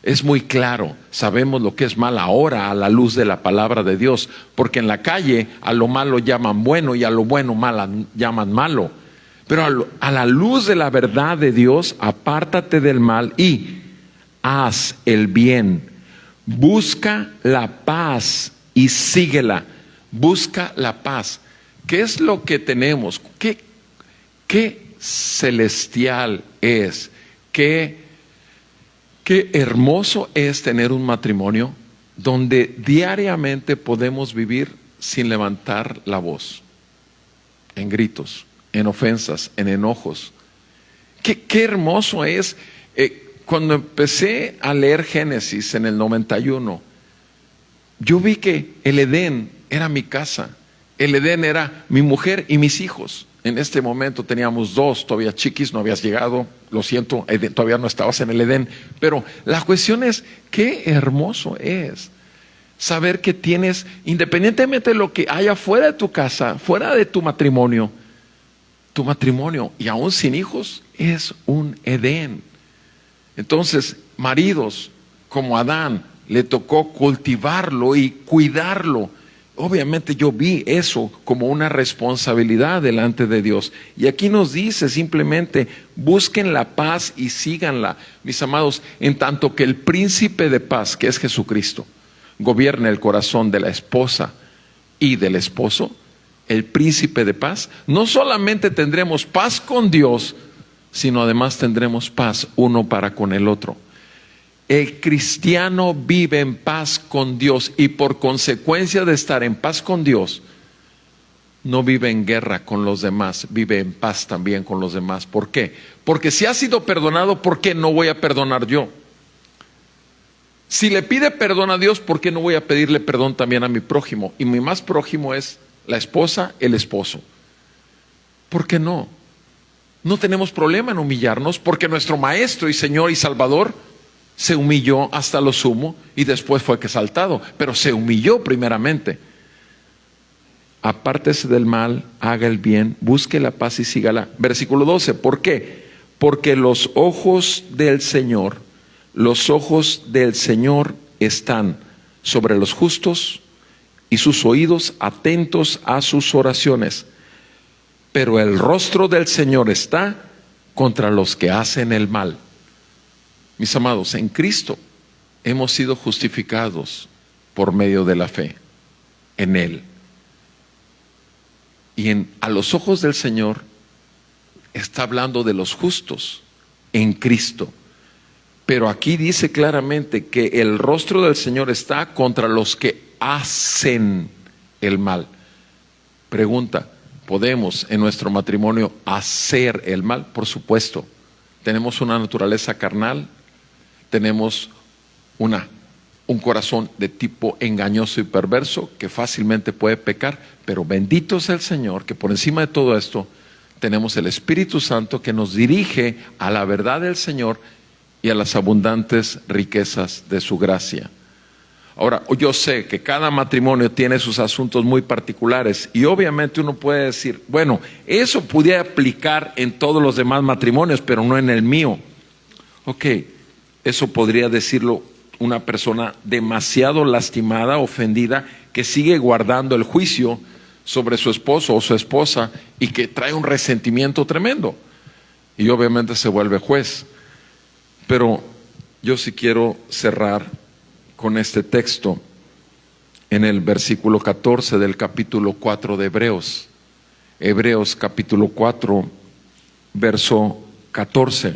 Es muy claro, sabemos lo que es mal ahora a la luz de la palabra de Dios, porque en la calle a lo malo llaman bueno y a lo bueno llaman malo. Pero a la luz de la verdad de Dios, apártate del mal y haz el bien. Busca la paz y síguela. Busca la paz. ¿Qué es lo que tenemos? ¿Qué celestial es? Qué hermoso es tener un matrimonio donde diariamente podemos vivir sin levantar la voz, en gritos, en ofensas, en enojos. Qué hermoso es. Cuando empecé a leer Génesis en el 91, yo vi que el Edén era mi casa, el Edén era mi mujer y mis hijos. En este momento teníamos 2, todavía chiquis, no habías llegado, lo siento, todavía no estabas en el Edén. Pero la cuestión es, qué hermoso es saber que tienes, independientemente de lo que haya fuera de tu casa, fuera de tu matrimonio y aún sin hijos, es un Edén. Entonces, maridos, como Adán, le tocó cultivarlo y cuidarlo. Obviamente yo vi eso como una responsabilidad delante de Dios. Y aquí nos dice simplemente, busquen la paz y síganla, mis amados, en tanto que el príncipe de paz, que es Jesucristo, gobierne el corazón de la esposa y del esposo, el príncipe de paz, no solamente tendremos paz con Dios, sino además tendremos paz uno para con el otro. El cristiano vive en paz con Dios y por consecuencia de estar en paz con Dios, no vive en guerra con los demás, vive en paz también con los demás. ¿Por qué? Porque si ha sido perdonado, ¿por qué no voy a perdonar yo? Si le pide perdón a Dios, ¿por qué no voy a pedirle perdón también a mi prójimo? Y mi más prójimo es la esposa, el esposo. ¿Por qué no? No tenemos problema en humillarnos porque nuestro Maestro y Señor y Salvador se humilló hasta lo sumo y después fue exaltado, pero se humilló primeramente. Apártese del mal, haga el bien, busque la paz y sígala. Versículo 12, ¿por qué? Porque los ojos del Señor están sobre los justos y sus oídos atentos a sus oraciones. Pero el rostro del Señor está contra los que hacen el mal. Mis amados, en Cristo hemos sido justificados por medio de la fe en Él. Y a los ojos del Señor está hablando de los justos en Cristo. Pero aquí dice claramente que el rostro del Señor está contra los que hacen el mal. Pregunta, ¿podemos en nuestro matrimonio hacer el mal? Por supuesto. Tenemos una naturaleza carnal, tenemos un corazón de tipo engañoso y perverso que fácilmente puede pecar, pero bendito es el Señor que por encima de todo esto tenemos el Espíritu Santo que nos dirige a la verdad del Señor y a las abundantes riquezas de su gracia. Ahora, yo sé que cada matrimonio tiene sus asuntos muy particulares y obviamente uno puede decir, bueno, eso pudiera aplicar en todos los demás matrimonios, pero no en el mío. Ok, eso podría decirlo una persona demasiado lastimada, ofendida, que sigue guardando el juicio sobre su esposo o su esposa y que trae un resentimiento tremendo. Y obviamente se vuelve juez. Pero yo sí quiero cerrar con este texto en el versículo 14 del capítulo 4 de Hebreos. Hebreos capítulo 4, verso 14.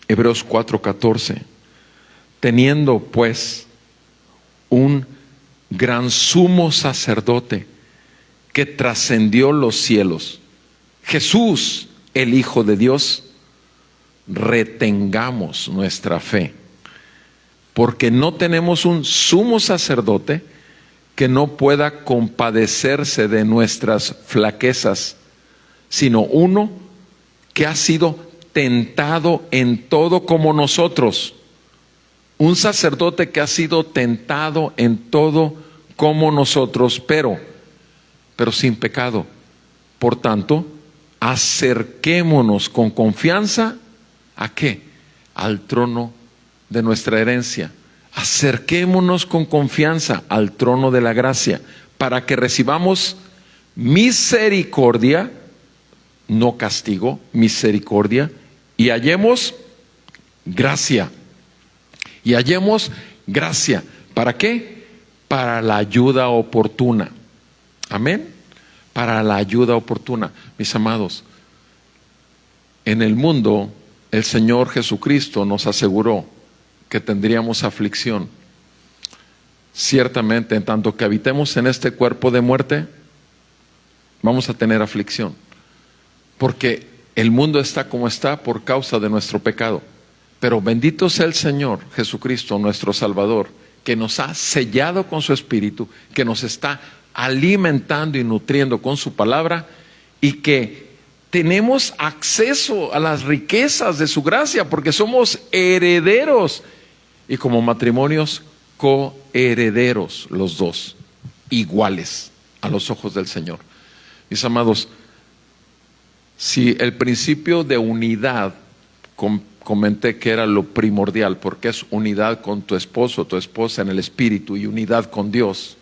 Hebreos 4:14. Teniendo pues un gran sumo sacerdote que trascendió los cielos, Jesús, el Hijo de Dios, retengamos nuestra fe, porque no tenemos un sumo sacerdote que no pueda compadecerse de nuestras flaquezas, sino uno que ha sido tentado en todo como nosotros. Un sacerdote que ha sido tentado en todo como nosotros, pero sin pecado. Por tanto, acerquémonos con confianza ¿a qué? Al trono de nuestra herencia. Acerquémonos con confianza al trono de la gracia para que recibamos misericordia, no castigo, misericordia, y hallemos gracia. Y hallemos gracia. ¿Para qué? Para la ayuda oportuna. Amén. Para la ayuda oportuna. Mis amados, en el mundo el Señor Jesucristo nos aseguró que tendríamos aflicción. Ciertamente, en tanto que habitemos en este cuerpo de muerte, vamos a tener aflicción. Porque el mundo está como está por causa de nuestro pecado. Pero bendito sea el Señor Jesucristo, nuestro Salvador, que nos ha sellado con su Espíritu, que nos está alimentando y nutriendo con su palabra, y que tenemos acceso a las riquezas de su gracia, porque somos herederos, y como matrimonios coherederos los dos, iguales a los ojos del Señor. Mis amados, si el principio de unidad comenté que era lo primordial, porque es unidad con tu esposo, tu esposa en el espíritu y unidad con Dios.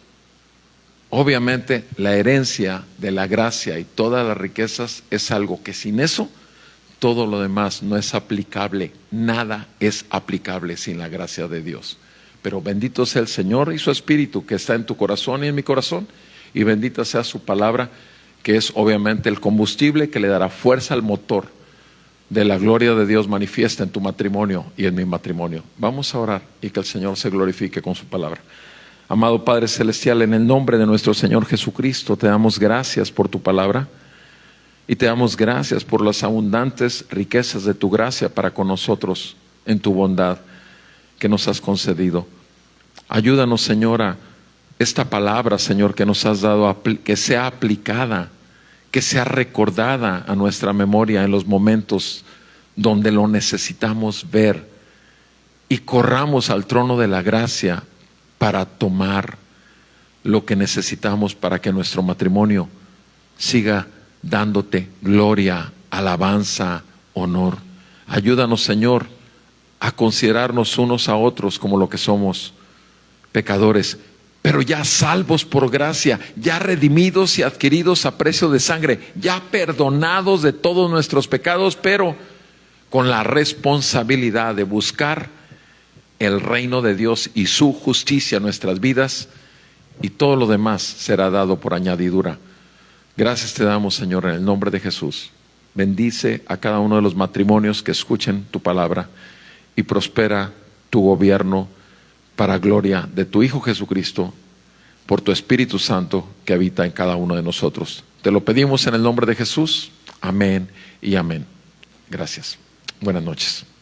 Obviamente la herencia de la gracia y todas las riquezas es algo que sin eso todo lo demás no es aplicable. Nada es aplicable sin la gracia de Dios. Pero bendito sea el Señor y su Espíritu que está en tu corazón y en mi corazón, y bendita sea su palabra, que es obviamente el combustible que le dará fuerza al motor de la gloria de Dios manifiesta en tu matrimonio y en mi matrimonio. Vamos a orar y que el Señor se glorifique con su palabra. Amado Padre Celestial, en el nombre de nuestro Señor Jesucristo, te damos gracias por tu palabra y te damos gracias por las abundantes riquezas de tu gracia para con nosotros en tu bondad que nos has concedido. Ayúdanos, Señor, a esta palabra, Señor, que nos has dado, que sea aplicada, que sea recordada a nuestra memoria en los momentos donde lo necesitamos ver, y corramos al trono de la gracia para tomar lo que necesitamos para que nuestro matrimonio siga dándote gloria, alabanza, honor. Ayúdanos, Señor, a considerarnos unos a otros como lo que somos, pecadores, pero ya salvos por gracia, ya redimidos y adquiridos a precio de sangre, ya perdonados de todos nuestros pecados, pero con la responsabilidad de buscar el reino de Dios y su justicia en nuestras vidas, y todo lo demás será dado por añadidura. Gracias te damos, Señor, en el nombre de Jesús. bendice a cada uno de los matrimonios que escuchen tu palabra y prospera tu gobierno para gloria de tu Hijo Jesucristo, por tu Espíritu Santo que habita en cada uno de nosotros. Te lo pedimos en el nombre de Jesús. Amén y amén. Gracias. Buenas noches.